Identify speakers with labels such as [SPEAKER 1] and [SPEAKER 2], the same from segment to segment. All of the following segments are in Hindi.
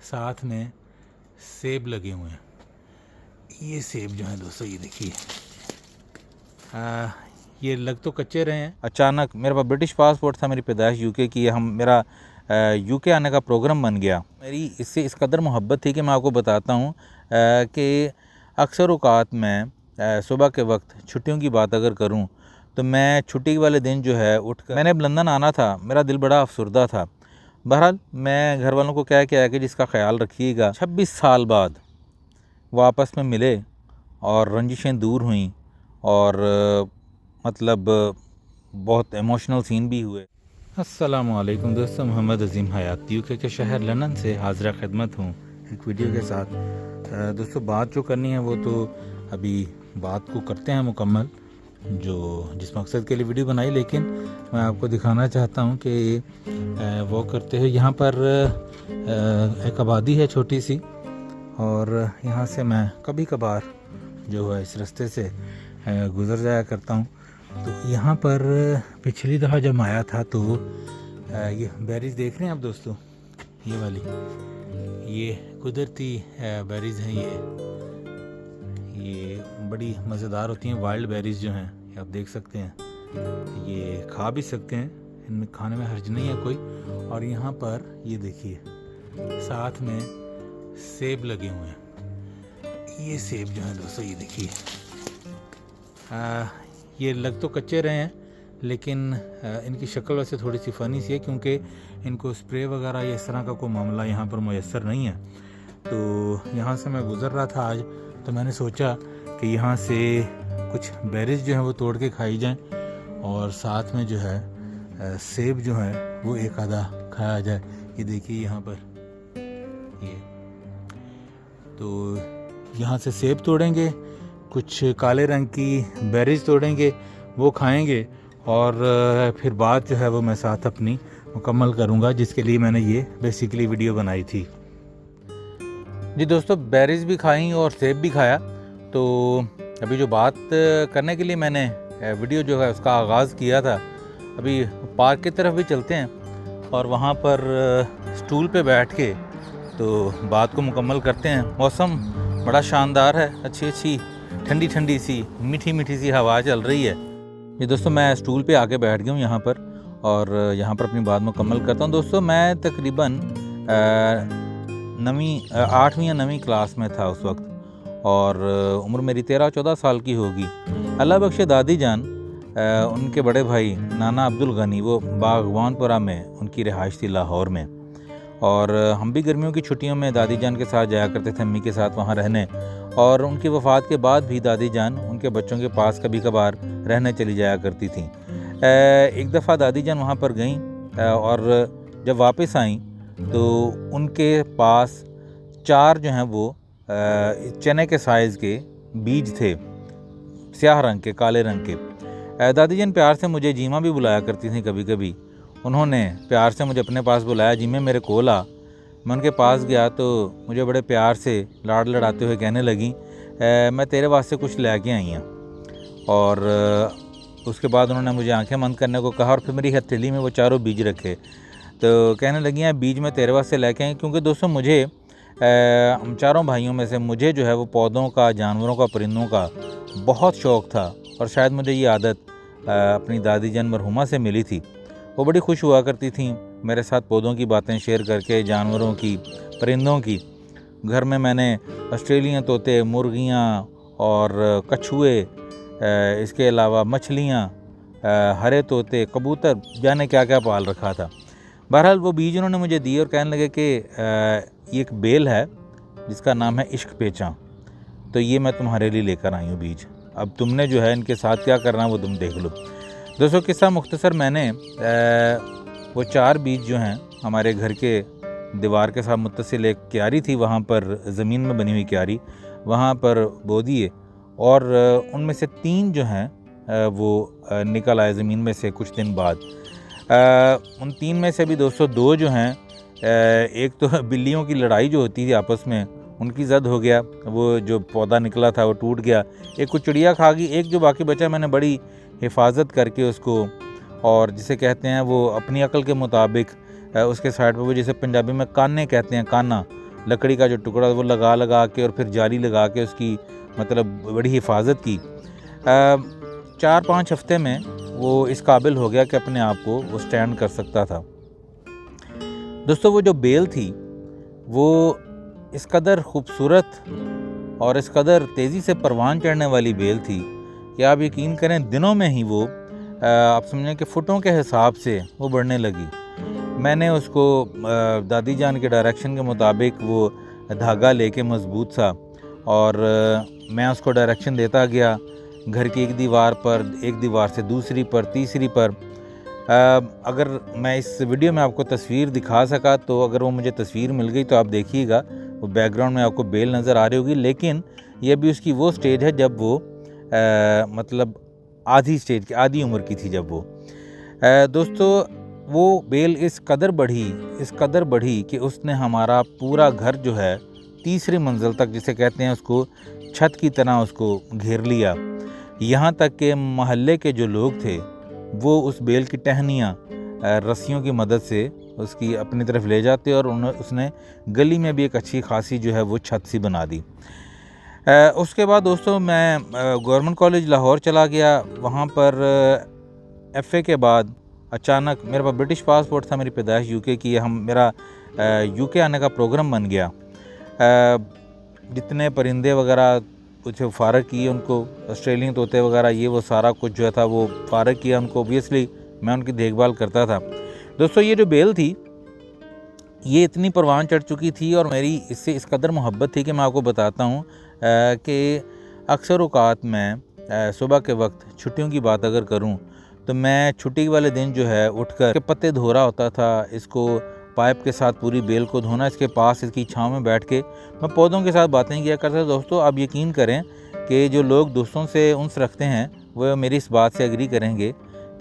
[SPEAKER 1] साथ में सेब लगे हुए हैं। ये सेब जो है दोस्तों, ये देखिए, ये लग तो कच्चे रहे हैं। अचानक मेरे पास ब्रिटिश पासपोर्ट था, मेरी पैदाइश यूके की है, मेरा यूके आने का प्रोग्राम बन गया। मेरी इससे इस कदर मोहब्बत थी कि मैं आपको बताता हूँ कि अक्सर औक़ात मैं सुबह के वक्त छुट्टियों की बात अगर करूँ तो मैं छुट्टी वाले दिन जो है उठकर, मैंने लंदन आना था, मेरा दिल बड़ा अफसरदा था। बहरहाल मैं घर वालों को कह के आया कि जिसका ख्याल रखिएगा। 26 साल बाद वो आपस में मिले और रंजिशें दूर हुईं और मतलब बहुत इमोशनल सीन भी हुए। अस्सलामुअलैकुम दोस्तों, मोहम्मद अजीम हयात यूके के शहर लंदन से हाज़िर खिदमत हूँ एक वीडियो के साथ। दोस्तों बात जो करनी है वो तो अभी बात को करते हैं मुकम्मल, जो जिस मकसद के लिए वीडियो बनाई, लेकिन मैं आपको दिखाना चाहता हूँ कि वो करते हैं। यहाँ पर एक आबादी है छोटी सी, और यहाँ से मैं कभी कभार जो है इस रास्ते से गुज़र जाया करता हूँ। तो यहाँ पर पिछली दफ़ा जब आया था तो ये बेरीज़ देख रहे हैं आप दोस्तों, ये वाली, ये कुदरती बेरीज़ हैं। ये बड़ी मज़ेदार होती हैं। वाइल्ड बेरीज़ जो हैं ये आप देख सकते हैं, ये खा भी सकते हैं, इनमें खाने में हर्ज नहीं है कोई। और यहाँ पर ये देखिए साथ में सेब लगे हुए हैं। ये सेब जो है दोस्तों, ये देखिए, ये लग तो कच्चे रहे हैं, लेकिन इनकी शक्ल वैसे थोड़ी सी फ़नी सी है, क्योंकि इनको स्प्रे वगैरह या इस तरह का कोई मामला यहाँ पर मुयस्सर नहीं है। तो यहाँ से मैं गुज़र रहा था आज, तो मैंने सोचा कि यहाँ से कुछ बेरीज जो हैं वो तोड़ के खाई जाएं, और साथ में जो है सेब जो है वो एक आधा खाया जाए। ये देखिए यहाँ पर, ये तो यहाँ से सेब तोड़ेंगे, कुछ काले रंग की बेरीज तोड़ेंगे, वो खाएंगे, और फिर बात जो है वो मैं साथ अपनी मुकम्मल करूँगा, जिसके लिए मैंने ये बेसिकली वीडियो बनाई थी। जी दोस्तों, बेरीज भी खाई और सेब भी खाया। तो अभी जो बात करने के लिए मैंने वीडियो जो है उसका आगाज़ किया था, अभी पार्क की तरफ भी चलते हैं और वहाँ पर स्टूल पे बैठ के तो बात को मुकम्मल करते हैं। मौसम बड़ा शानदार है, अच्छी ठंडी ठंडी सी मीठी सी हवा चल रही है। ये दोस्तों मैं स्टूल पे आके बैठ गया हूँ यहाँ पर, और यहाँ पर अपनी बात मुकम्मल करता हूँ। दोस्तों मैं तकरीबन 8वीं या 9वीं क्लास में था उस वक्त, और उम्र मेरी 13-14 साल की होगी। अल्लाह बख्शे दादी जान, उनके बड़े भाई नाना अब्दुल गनी, वो बागवानपुरा में उनकी रिहाइश थी लाहौर में, और हम भी गर्मियों की छुट्टियों में दादी जान के साथ जाया करते थे, अम्मी के साथ वहाँ रहने। और उनकी वफ़ात के बाद भी दादी जान उनके बच्चों के पास कभी कभार रहने चली जाया करती थी। एक दफ़ा दादी जान वहाँ पर गईं, और जब वापस आईं तो उनके पास 4 जो हैं वो चने के साइज़ के बीज थे, स्याह रंग के, काले रंग के। दादी जान प्यार से मुझे जीमा भी बुलाया करती थी कभी कभी। उन्होंने प्यार से मुझे अपने पास बुलाया, जीमे मेरे कोल आ। मैं उनके पास गया तो मुझे बड़े प्यार से लाड़ लड़ाते हुए कहने लगी, मैं तेरे वास्ते कुछ लेके आई हूँ। और उसके बाद उन्होंने मुझे आंखें बंद करने को कहा, और फिर मेरी हथेली में वो 4 बीज रखे। तो कहने लगी हैं बीज मैं तेरे वास्ते लेके आई, क्योंकि दोस्तों मुझे हम 4 भाइयों में से मुझे जो है वो पौधों का, जानवरों का, परिंदों का बहुत शौक़ था, और शायद मुझे ये आदत अपनी दादी जान मरहुमा से मिली थी। वो बड़ी खुश हुआ करती थी मेरे साथ पौधों की बातें शेयर करके, जानवरों की, परिंदों की। घर में मैंने ऑस्ट्रेलियन तोते, मुर्गियाँ और कछुए, इसके अलावा मछलियाँ, हरे तोते, कबूतर, जाने क्या क्या पाल रखा था। बहरहाल वो बीज उन्होंने मुझे दिए और कहने लगे कि ये एक बेल है जिसका नाम है इश्क पेचा, तो ये मैं तुम्हारे लिए लेकर आई हूँ बीज, अब तुमने जो है इनके साथ क्या करना वो तुम देख लो। दोस्तों किस्सा मुख्तसर, मैंने वो 4 बीज जो हैं हमारे घर के दीवार के साथ मुत्तसिल एक क्यारी थी, वहाँ पर ज़मीन में बनी हुई क्यारी, वहाँ पर बो दिए, और उनमें से 3 जो हैं वो निकल आए ज़मीन में से कुछ दिन बाद। उन 3 में से भी दोस्तों 2 जो हैं, एक तो बिल्लियों की लड़ाई जो होती थी आपस में, उनकी ज़द हो गया, वो जो पौधा निकला था वो टूट गया। एक को चिड़िया खा गई, एक जो बाकी बचा मैंने बड़ी हिफाजत करके उसको, और जिसे कहते हैं वो अपनी अकल के मुताबिक उसके साइड पर वो जिसे पंजाबी में काने कहते हैं, काना, लकड़ी का जो टुकड़ा वो लगा के और फिर जाली लगा के उसकी मतलब बड़ी हिफाजत की। 4-5 हफ्ते में वो इस काबिल हो गया कि अपने आप को वो स्टैंड कर सकता था। दोस्तों वो जो बेल थी वो इस कदर खूबसूरत और इस कदर तेज़ी से परवान चढ़ने वाली बेल थी कि आप यकीन करें दिनों में ही वो आप समझें कि फुटों के हिसाब से वो बढ़ने लगी। मैंने उसको दादी जान के डायरेक्शन के मुताबिक वो धागा लेके मजबूत सा और मैं उसको डायरेक्शन देता गया, घर की एक दीवार से दूसरी पर, तीसरी पर। अगर मैं इस वीडियो में आपको तस्वीर दिखा सका तो अगर वो मुझे तस्वीर मिल गई तो आप देखिएगा, वो बैकग्राउंड में आपको बेल नज़र आ रही होगी। लेकिन ये भी उसकी वो स्टेज है जब वो मतलब आधी उम्र की थी जब वो। दोस्तों वो बेल इस कदर बढ़ी कि उसने हमारा पूरा घर जो है तीसरी मंजिल तक, जिसे कहते हैं, उसको छत की तरह उसको घेर लिया। यहाँ तक कि मोहल्ले के जो लोग थे वो उस बेल की टहनियाँ रस्सियों की मदद से उसकी अपनी तरफ ले जाते और उसने गली में भी एक अच्छी खासी जो है वो छत सी बना दी। उसके बाद दोस्तों मैं गवर्नमेंट कॉलेज लाहौर चला गया। वहाँ पर FA के बाद अचानक मेरे पास ब्रिटिश पासपोर्ट था, मेरी पैदाइश UK की, मेरा UK आने का प्रोग्राम बन गया। जितने परिंदे वगैरह कुछ फ़ारग किए उनको, ऑस्ट्रेलियन तोते वगैरह, ये वो सारा कुछ जो था वो फ़ारग किया उनको। ओबियसली मैं उनकी देखभाल करता था। दोस्तों ये जो बेल थी ये इतनी परवान चढ़ चुकी थी और मेरी इससे इस कदर मोहब्बत थी कि मैं आपको बताता हूँ कि अक्सर औक़ात मैं सुबह के वक्त छुट्टियों की बात अगर करूँ तो मैं छुट्टी वाले दिन जो है उठकर के पत्ते धो रहा होता था। इसको पाइप के साथ पूरी बेल को धोना, इसके पास इसकी छांव में बैठ के मैं पौधों के साथ बातें किया करता था। दोस्तों आप यकीन करें कि जो लोग दोस्तों से उनस रखते हैं वो मेरी इस बात से एग्री करेंगे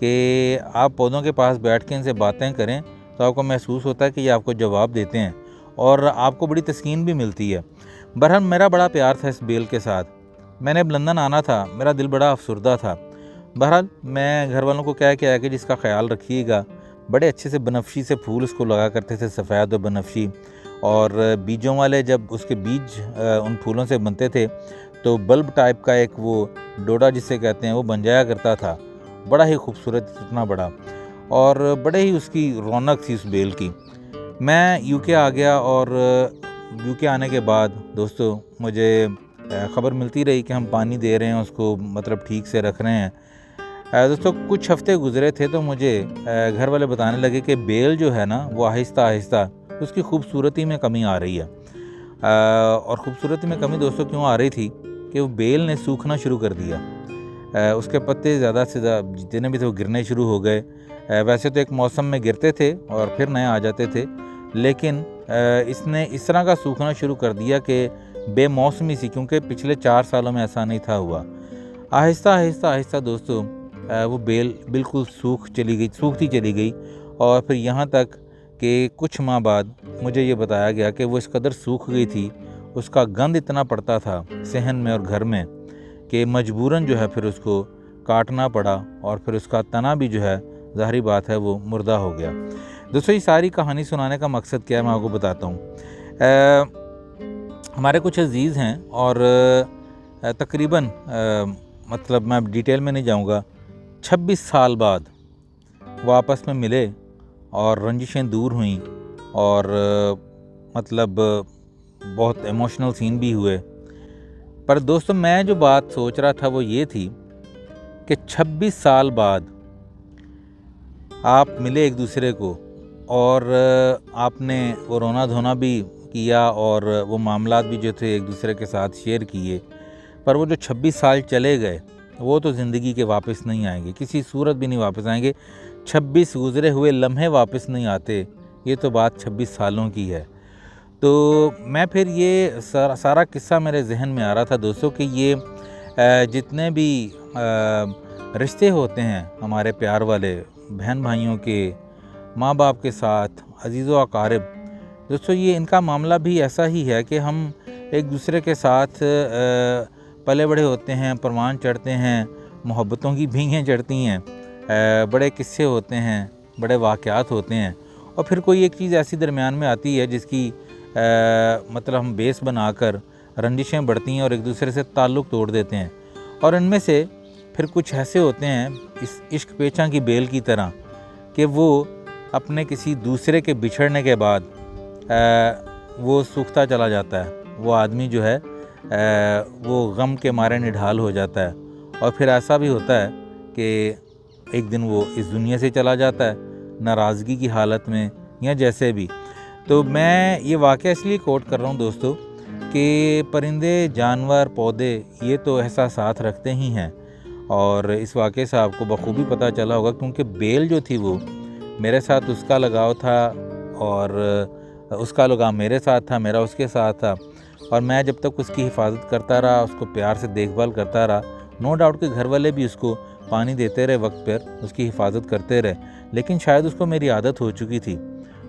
[SPEAKER 1] कि आप पौधों के पास बैठ के इनसे बातें करें तो आपको महसूस होता है कि ये आपको जवाब देते हैं और आपको बड़ी तस्कीन भी मिलती है। बहरहाल मेरा बड़ा प्यार था इस बेल के साथ। मैंने अब लंदन आना था, मेरा दिल बड़ा अफसरदा था। बहरहाल मैं घर वालों को कह के आया कि जिसका ख्याल रखिएगा। बड़े अच्छे से बनफशी से फूल उसको लगा करते थे, सफ़ेद और बनफशी, और बीजों वाले जब उसके बीज उन फूलों से बनते थे तो बल्ब टाइप का एक वो डोडा जिसे कहते हैं वो बन जाया करता था। बड़ा ही खूबसूरत, इतना बड़ा, और बड़े ही उसकी रौनक थी उस बेल की। मैं UK आ गया और UK आने के बाद दोस्तों मुझे ख़बर मिलती रही कि हम पानी दे रहे हैं उसको, मतलब ठीक से रख रहे हैं। दोस्तों कुछ हफ्ते गुजरे थे तो मुझे घर वाले बताने लगे कि बेल जो है ना वो आहिस्ता आहिस्ता उसकी खूबसूरती में कमी आ रही है। और ख़ूबसूरती में कमी दोस्तों क्यों आ रही थी कि वो बेल ने सूखना शुरू कर दिया। उसके पत्ते ज़्यादा से ज़्यादा जितने भी थे वो गिरने शुरू हो गए। वैसे तो एक मौसम में गिरते थे और फिर नए आ जाते थे, लेकिन इसने इस तरह का सूखना शुरू कर दिया कि बेमौसमी सी, क्योंकि पिछले 4 सालों में ऐसा नहीं था हुआ। आहिस्ता आहिस्ता दोस्तों वो बेल बिल्कुल सूखती चली गई और फिर यहाँ तक कि कुछ माह बाद मुझे ये बताया गया कि वो इस कदर सूख गई थी, उसका गंध इतना पड़ता था सहन में और घर में कि मजबूरन जो है फिर उसको काटना पड़ा और फिर उसका तना भी जो है ज़ाहिरी बात है वो मुर्दा हो गया। दोस्तों ये सारी कहानी सुनाने का मकसद क्या है मैं आपको बताता हूँ। हमारे कुछ अजीज़ हैं और तकरीबन मतलब मैं डिटेल में नहीं जाऊँगा, 26 साल बाद वो आपस में मिले और रंजिशें दूर हुईं और मतलब बहुत इमोशनल सीन भी हुए। पर दोस्तों मैं जो बात सोच रहा था वो ये थी कि 26 साल बाद आप मिले एक दूसरे को और आपने वो रोना धोना भी किया और वो मामलात भी जो थे एक दूसरे के साथ शेयर किए। पर वो जो 26 साल चले गए वो तो ज़िंदगी के वापस नहीं आएंगे, किसी सूरत भी नहीं वापस आएंगे। 26 गुज़रे हुए लम्हे वापस नहीं आते, ये तो बात 26 सालों की है। तो मैं फिर ये सारा किस्सा मेरे जहन में आ रहा था दोस्तों कि ये जितने भी रिश्ते होते हैं हमारे प्यार वाले, बहन भाइयों के, माँ बाप के साथ, अजीज़ व अकारिब, दोस्तों ये इनका मामला भी ऐसा ही है कि हम एक दूसरे के साथ पले बड़े होते हैं, परवान चढ़ते हैं, मोहब्बतों की भींगें चढ़ती हैं, बड़े किस्से होते हैं, बड़े वाक़यात होते हैं, और फिर कोई एक चीज़ ऐसी दरमियान में आती है जिसकी मतलब हम बेस बनाकर रंजिशें बढ़ती हैं और एक दूसरे से ताल्लुक़ तोड़ देते हैं। और इनमें से फिर कुछ ऐसे होते हैं इस इश्क पेचा की बेल की तरह कि वो अपने किसी दूसरे के बिछड़ने के बाद वो सूखता चला जाता है। वो आदमी जो है वो गम के मारे निढाल हो जाता है और फिर ऐसा भी होता है कि एक दिन वो इस दुनिया से चला जाता है नाराज़गी की हालत में या जैसे भी। तो मैं ये वाक़या इसलिए कोट कर रहा हूँ दोस्तों कि परिंदे, जानवर, पौधे ये तो एहसासात रखते ही हैं। और इस वाक़े से आपको बखूबी पता चला होगा क्योंकि बेल जो थी वो मेरे साथ उसका लगाव था और उसका लगाव मेरे साथ था, मेरा उसके साथ था। और मैं जब तक उसकी हिफाजत करता रहा, उसको प्यार से देखभाल करता रहा, नो डाउट कि घर वाले भी उसको पानी देते रहे, वक्त पर उसकी हिफाजत करते रहे, लेकिन शायद उसको मेरी आदत हो चुकी थी।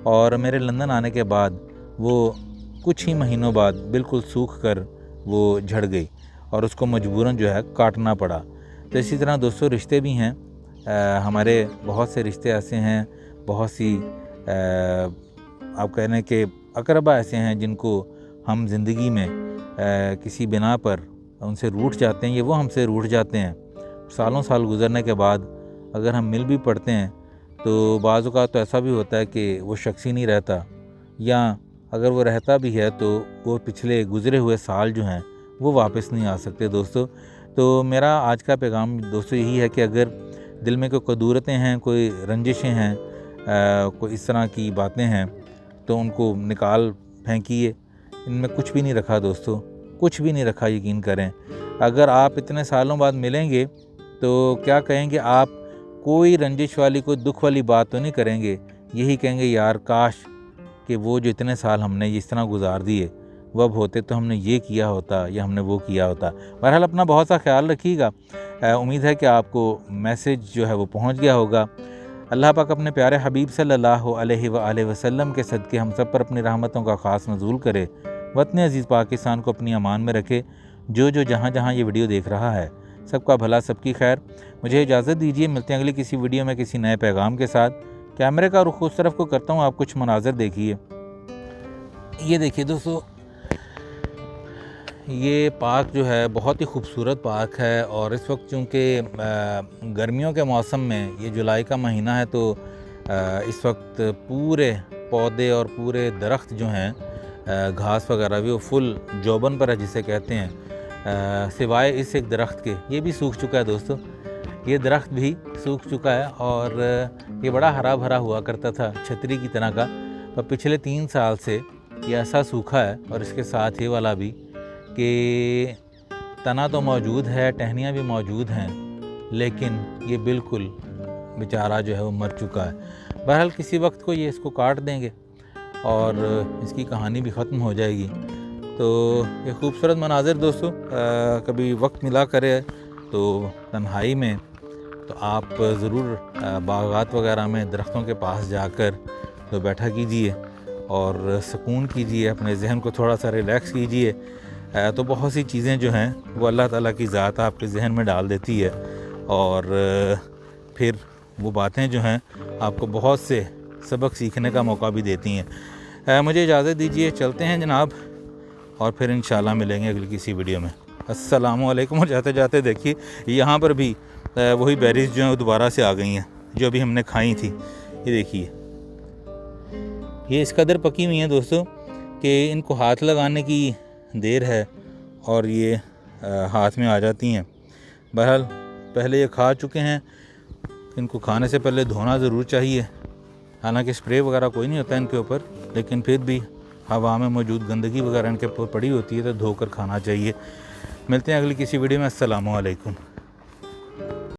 [SPEAKER 1] और मेरे लंदन आने के बाद वो कुछ ही महीनों बाद बिल्कुल सूख कर वो झड़ गई और उसको मजबूरन जो है काटना पड़ा। तो इसी तरह दोस्तों रिश्ते भी हैं, हमारे बहुत से रिश्ते ऐसे हैं, बहुत सी आप कह रहे हैं कि अकरबा ऐसे हैं जिनको हम ज़िंदगी में किसी बिना पर उनसे रूठ जाते हैं, ये वो हमसे रूठ जाते हैं। सालों साल गुजरने के बाद अगर हम मिल भी पड़ते हैं तो बाज़ औक़ात तो ऐसा भी होता है कि वो शख्स ही नहीं रहता, या अगर वो रहता भी है तो वो पिछले गुज़रे हुए साल जो हैं वो वापस नहीं आ सकते दोस्तों। तो मेरा आज का पैगाम दोस्तों यही है कि अगर दिल में कोई कदूरतें हैं, कोई रंजिशें हैं, कोई इस तरह की बातें हैं तो उनको निकाल फेंकिए। इनमें कुछ भी नहीं रखा दोस्तों, कुछ भी नहीं रखा, यकीन करें। अगर आप इतने सालों बाद मिलेंगे तो क्या कहेंगे आप, कोई रंजिश वाली, कोई दुख वाली बात तो नहीं करेंगे, यही कहेंगे यार काश कि वो जो इतने साल हमने इस तरह गुजार दिए वो अब होते तो हमने ये किया होता या हमने वो किया होता। बहरहाल अपना बहुत सा ख्याल रखिएगा। उम्मीद है कि आपको मैसेज जो है वो पहुंच गया होगा। अल्लाह पाक अपने प्यारे हबीब सल्लल्लाहु अलैहि वसल्लम के सदक़े हम सब पर अपनी रहमतों का ख़ास नज़ूल करे। वतन अज़ीज़ पाकिस्तान को अपनी अमान में रखे। जो जहाँ जहाँ ये वीडियो देख रहा है सबका भला, सबकी खैर। मुझे इजाज़त दीजिए, मिलते हैं अगली किसी वीडियो में किसी नए पैगाम के साथ। कैमरे का रुख उस तरफ को करता हूँ, आप कुछ मनाज़र देखिए। ये देखिए दोस्तों, ये पार्क जो है बहुत ही खूबसूरत पार्क है और इस वक्त चूँकि गर्मियों के मौसम में ये जुलाई का महीना है तो इस वक्त पूरे पौधे और पूरे दरख्त जो हैं, घास वगैरह भी वो फुल जौबन पर है जिसे कहते हैं, सिवाय इस एक दरख्त के। ये भी सूख चुका है दोस्तों, ये दरख्त भी सूख चुका है और ये बड़ा हरा भरा हुआ करता था, छतरी की तरह का। पर पिछले 3 साल से ये ऐसा सूखा है और इसके साथ ये वाला भी कि तना तो मौजूद है, टहनियाँ भी मौजूद हैं, लेकिन ये बिल्कुल बेचारा जो है वो मर चुका है। बहरहाल किसी वक्त को ये इसको काट देंगे और इसकी कहानी भी ख़त्म हो जाएगी। तो ये खूबसूरत मनाज़िर दोस्तों, कभी वक्त मिला करे तो तन्हाई में तो आप ज़रूर बागात वगैरह में दरख्तों के पास जाकर तो बैठा कीजिए और सुकून कीजिए, अपने जहन को थोड़ा सा रिलैक्स कीजिए। तो बहुत सी चीज़ें जो हैं वो अल्लाह ताला की ज़ात आपके जहन में डाल देती है और फिर वो बातें जो हैं आपको बहुत से सबक सीखने का मौका भी देती हैं। मुझे इजाज़त दीजिए, चलते हैं जनाब, और फिर इंशाल्लाह मिलेंगे अगली किसी वीडियो में। अस्सलामु अलैकुम। और जाते जाते देखिए यहाँ पर भी वही बेरीज़ जो हैं वो दोबारा से आ गई हैं जो अभी हमने खाई थी। ये देखिए, ये इस कदर पकी हुई हैं दोस्तों कि इनको हाथ लगाने की देर है और ये हाथ में आ जाती हैं। बहरहाल पहले ये खा चुके हैं, इनको खाने से पहले धोना ज़रूर चाहिए। हालांकि स्प्रे वगैरह कोई नहीं होता इनके ऊपर, लेकिन फिर भी हवा में मौजूद गंदगी वगैरह इनके ऊपर पड़ी होती है तो धोकर खाना चाहिए। मिलते हैं अगली किसी वीडियो में। अस्सलामु अलैकुम।